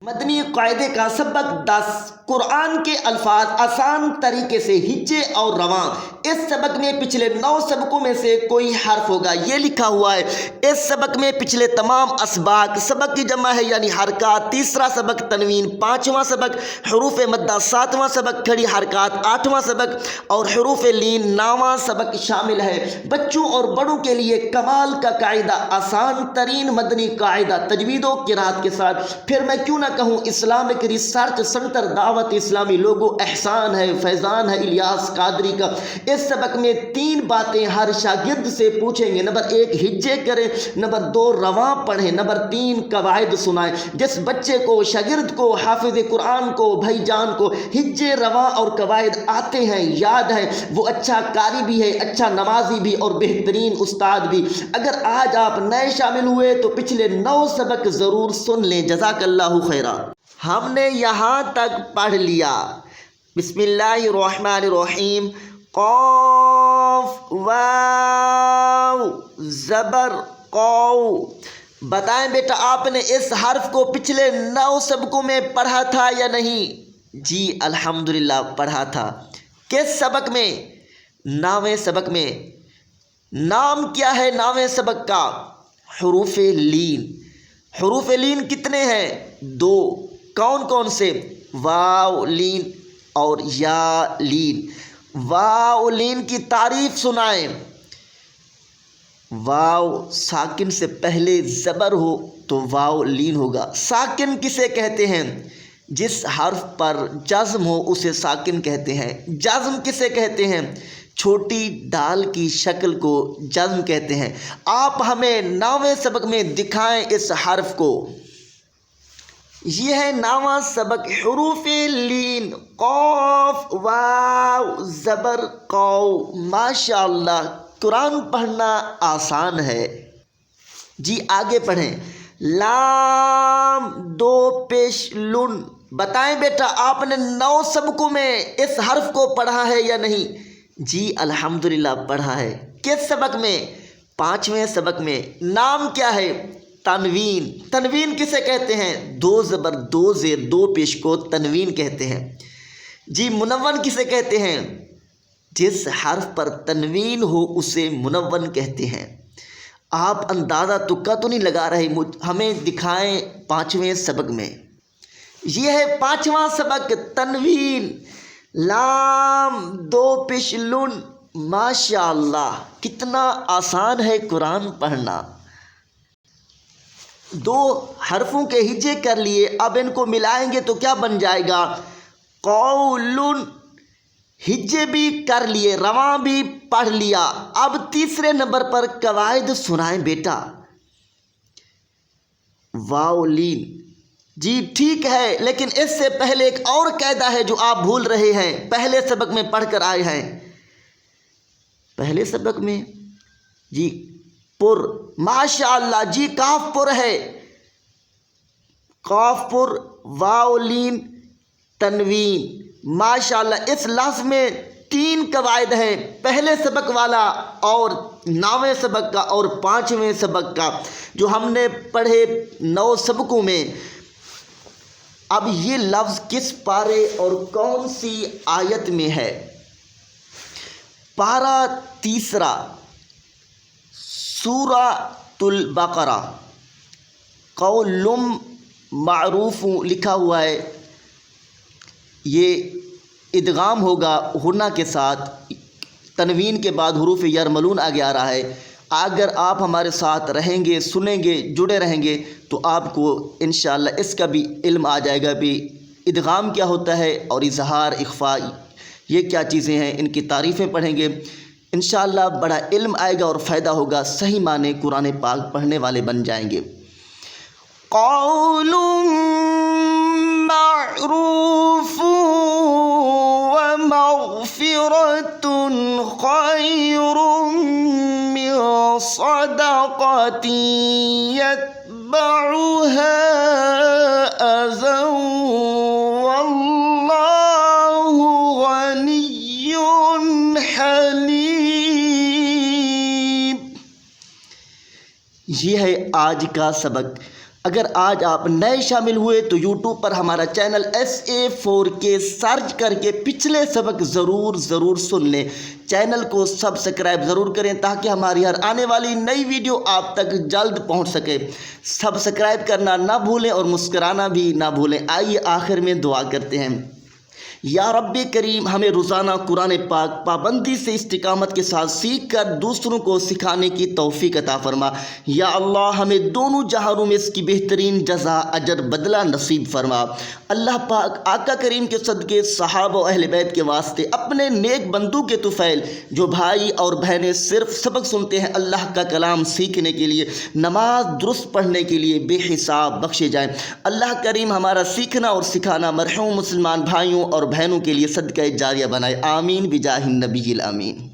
مدنی قاعدے کا سبق 10 قرآن کے الفاظ آسان طریقے سے ہجے اور رواں۔ اس سبق میں پچھلے 9 سبقوں میں سے کوئی حرف ہوگا، یہ لکھا ہوا ہے۔ اس سبق میں پچھلے تمام اسباق سبق کی جمع ہے یعنی حرکات، تیسرا سبق تنوین، 5واں سبق حروف مدہ، 7واں سبق کھڑی حرکات، 8واں سبق اور حروف لین، 9واں سبق شامل ہے۔ بچوں اور بڑوں کے لیے کمال کا قاعدہ، آسان ترین مدنی قاعدہ تجوید و قرات کے ساتھ۔ پھر میں کیوں نہ کہوں اسلامک ریسرچ سنٹر دعوت اسلامی لوگو احسان ہے، فیضان ہے الیاس قادری کا۔ اس سبق میں 3 باتیں ہر شاگرد سے پوچھیں گے۔ نمبر 1 ہجے کریں، نمبر 2 رواں پڑھیں، نمبر 3 قواعد سنائیں۔ جس بچے کو، شاگرد کو، حافظ قرآن کو، بھائی جان کو ہجے، رواں اور قواعد آتے ہیں، یاد ہیں، وہ اچھا قاری بھی ہے، اچھا نمازی بھی اور بہترین استاد بھی۔ اگر آج آپ نئے شامل ہوئے تو پچھلے 9 سبق ضرور سن لیں۔ جزاک اللہ خیرہ۔ ہم نے یہاں تک پڑھ لیا۔ بسم اللہ الرحمن الرحیم۔ قاف واو زبر قو۔ بتائیں بیٹا آپ نے اس حرف کو پچھلے 9 سبقوں میں پڑھا تھا یا نہیں؟ جی الحمدللہ پڑھا تھا۔ کس سبق میں؟ 9ویں سبق میں۔ نام کیا ہے 9ویں سبق کا؟ حروف لین۔ حروف لین کتنے ہیں؟ 2۔ کون کون سے؟ واو لین اور یا لین۔ واو لین کی تعریف سنائیں۔ واو ساکن سے پہلے زبر ہو تو واو لین ہوگا۔ ساکن کسے کہتے ہیں؟ جس حرف پر جزم ہو اسے ساکن کہتے ہیں۔ جزم کسے کہتے ہیں؟ چھوٹی ڈال کی شکل کو جزم کہتے ہیں۔ آپ ہمیں 9ویں سبق میں دکھائیں اس حرف کو۔ یہ ہے 9واں سبق حروف لین، قاف واو زبر قو۔ ماشاءاللہ قرآن پڑھنا آسان ہے۔ جی آگے پڑھیں۔ لام 2 پیش لن۔ بتائیں بیٹا آپ نے 9 سبقوں میں اس حرف کو پڑھا ہے یا نہیں؟ جی الحمدللہ پڑھا ہے۔ کس سبق میں؟ 5ویں سبق میں۔ نام کیا ہے؟ تنوین۔ تنوین کسے کہتے ہیں؟ 2 زبر 2 زیر 2 پیش کو تنوین کہتے ہیں۔ جی منون کسے کہتے ہیں؟ جس حرف پر تنوین ہو اسے منون کہتے ہیں۔ آپ اندازہ تکا تو نہیں لگا رہے، ہمیں دکھائیں 5ویں سبق میں۔ یہ ہے 5واں سبق تنوین۔ لام 2 پیش لن۔ ماشاءاللہ کتنا آسان ہے قرآن پڑھنا۔ 2 حرفوں کے ہجے کر لیے، اب ان کو ملائیں گے تو کیا بن جائے گا؟ قولن۔ ہجے بھی کر لیے، رواں بھی پڑھ لیا۔ اب تیسرے نمبر پر قواعد سنائیں بیٹا۔ واو لین۔ جی ٹھیک ہے، لیکن اس سے پہلے ایک اور قاعدہ ہے جو آپ بھول رہے ہیں، پہلے سبق میں پڑھ کر آئے ہیں۔ پہلے سبق میں جی پر۔ ماشاءاللہ جی کاف پر ہے۔ قاف پر، واو لین، تنوین۔ ماشاءاللہ اس لفظ میں 3 قواعد ہیں، پہلے سبق والا اور 9ویں سبق کا اور 5ویں سبق کا جو ہم نے پڑھے 9 سبقوں میں۔ اب یہ لفظ کس پارے اور کون سی آیت میں ہے؟ پارہ 3 سورۃ البقرہ۔ قول معروف لکھا ہوا ہے، یہ ادغام ہوگا غنہ کے ساتھ، تنوین کے بعد حروف یرملون آگے آ رہا ہے۔ اگر آپ ہمارے ساتھ رہیں گے، سنیں گے، جڑے رہیں گے تو آپ کو انشاءاللہ اس کا بھی علم آ جائے گا بھی ادغام کیا ہوتا ہے اور اظہار اخفاء یہ کیا چیزیں ہیں، ان کی تعریفیں پڑھیں گے انشاءاللہ بڑا علم آئے گا اور فائدہ ہوگا، صحیح معنی قرآن پاک پڑھنے والے بن جائیں گے۔ قول معروف ومغفرۃ خیر من صدقۃ یتبعها اذى واللہ غنی حلیم۔ یہ ہے آج کا سبق۔ اگر آج آپ نئے شامل ہوئے تو یوٹیوب پر ہمارا چینل SA4K سرچ کر کے پچھلے سبق ضرور سن لیں۔ چینل کو سبسکرائب ضرور کریں تاکہ ہماری ہر آنے والی نئی ویڈیو آپ تک جلد پہنچ سکے۔ سبسکرائب کرنا نہ بھولیں اور مسکرانا بھی نہ بھولیں۔ آئیے آخر میں دعا کرتے ہیں۔ یا رب کریم، ہمیں روزانہ قرآن پاک پابندی سے استقامت کے ساتھ سیکھ کر دوسروں کو سکھانے کی توفیق عطا فرما۔ یا اللہ، ہمیں دونوں جہانوں میں اس کی بہترین جزا اجر بدلہ نصیب فرما۔ اللہ پاک آقا کریم کے صدقے، صحابہ و اہل بیت کے واسطے، اپنے نیک بندوں کے طفیل جو بھائی اور بہنیں صرف سبق سنتے ہیں اللہ کا کلام سیکھنے کے لیے، نماز درست پڑھنے کے لیے، بے حساب بخشے جائیں۔ اللہ کریم ہمارا سیکھنا اور سکھانا مرحوم مسلمان بھائیوں اور بہنوں کے لیے صدقہ جاریہ بنائے۔ آمین بجاہ النبی الامین۔